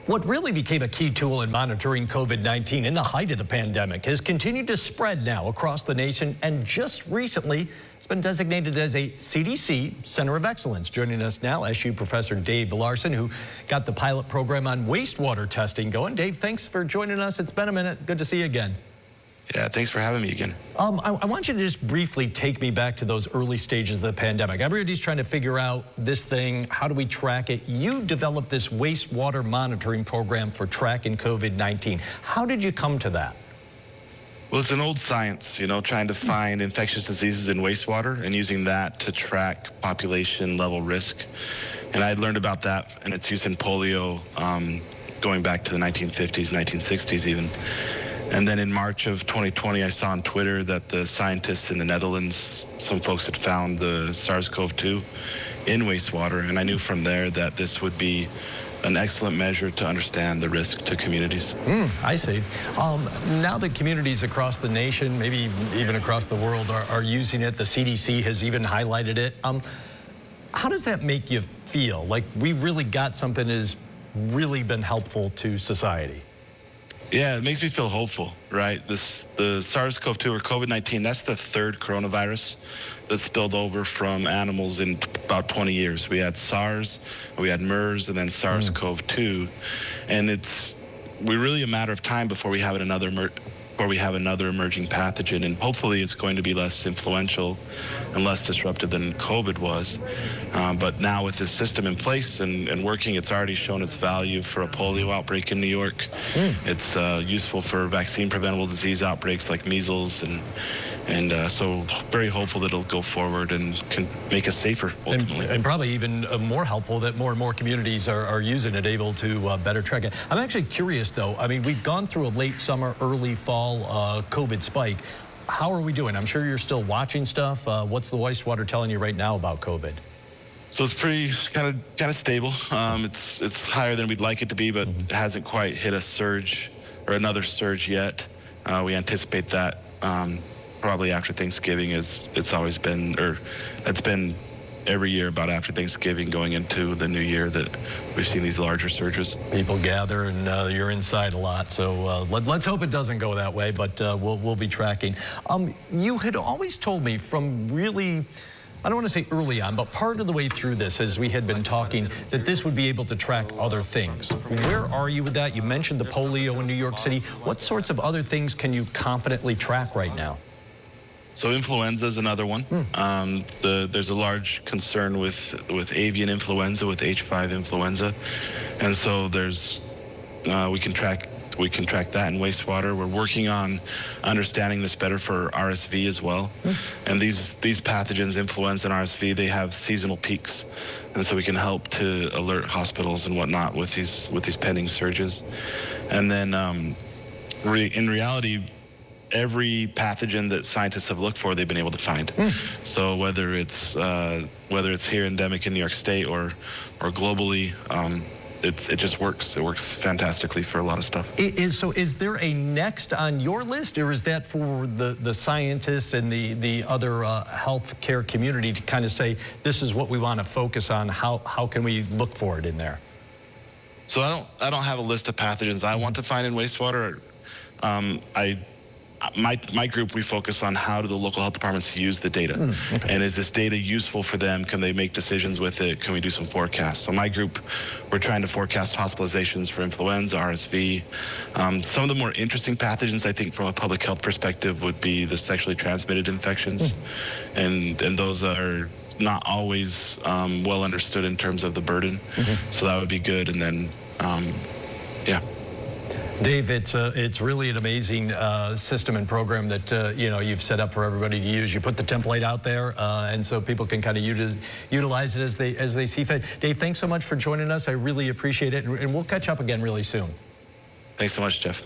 What really became a key tool in monitoring COVID-19 in the height of the pandemic has continued to spread now across the nation, and just recently it's been designated as a CDC Center of Excellence. Joining us now, SU Professor Dave Larsen, who got the pilot program on wastewater testing going. Dave, thanks for joining us. It's been a minute. Good to see you again. Yeah, thanks for having me again. I want you to just briefly take me back to those early stages of the pandemic. Everybody's trying to figure out this thing. How do we track it? You developed this wastewater monitoring program for tracking COVID-19. How did you come to that? Well, it's an old science, you know, trying to find infectious diseases in wastewater and using that to track population level risk. And I learned about that and its use in polio going back to the 1950s, 1960s even. And then in March of 2020, I saw on Twitter that the scientists in the Netherlands, some folks had found the SARS-CoV-2 in wastewater. And I knew from there that this would be an excellent measure to understand the risk to communities. I see. Now that communities across the nation, maybe even across the world, are using it, the CDC has even highlighted it. How does that make you feel? Like we really got something that has really been helpful to society? Yeah, it makes me feel hopeful, right? The SARS-CoV-2 or COVID-19, that's the third coronavirus that spilled over from animals in about 20 years. We had SARS, we had MERS, and then SARS-CoV-2. And we're really a matter of time before we have another emerging pathogen, and hopefully it's going to be less influential and less disruptive than COVID was. But now with this system in place and working, it's already shown its value for a polio outbreak in New York. It's useful for vaccine preventable disease outbreaks like measles, and so very hopeful that it'll go forward and can make us safer ultimately. And probably even more helpful that more and more communities are using it, able to better track it. I'm actually curious though, I mean, we've gone through a late summer, early fall COVID spike. How are we doing? I'm sure you're still watching stuff. What's the wastewater telling you right now about COVID? So it's pretty kind of stable. It's higher than we'd like it to be, but it hasn't quite hit a surge or another surge yet. We anticipate that probably after Thanksgiving, as it's always been, or it's been every year about after Thanksgiving going into the new year that we've seen these larger surges. People gather and you're inside a lot, so let's hope it doesn't go that way, but we'll be tracking. You had always told me from really, I don't want to say early on, but part of the way through this, as we had been talking, that this would be able to track other things. Where are you with that? You mentioned the polio in New York City. What sorts of other things can you confidently track right now? So influenza is another one. There's a large concern with avian influenza, with H5 influenza, and so we can track that in wastewater. We're working on understanding this better for RSV as well. And these pathogens, influenza and RSV, they have seasonal peaks, and so we can help to alert hospitals and whatnot with these pending surges. And then in reality, every pathogen that scientists have looked for, they've been able to find. So whether it's here endemic in New York State or globally, it just works. It works fantastically for a lot of stuff. So is there a next on your list, or is that for the scientists and the other healthcare community to kind of say, this is what we want to focus on? How can we look for it in there? So I don't have a list of pathogens I want to find in wastewater. My group, we focus on how do the local health departments use the data. And is this data useful for them? Can they make decisions with it? Can we do some forecasts? So my group, we're trying to forecast hospitalizations for influenza, RSV. Some of the more interesting pathogens, I think, from a public health perspective would be the sexually transmitted infections. And those are not always well understood in terms of the burden. So that would be good. And then, yeah. Dave, it's really an amazing system and program that you've set up for everybody to use. You put the template out there, and so people can kind of utilize it as they see fit. Dave, thanks so much for joining us. I really appreciate it, and we'll catch up again really soon. Thanks so much, Jeff.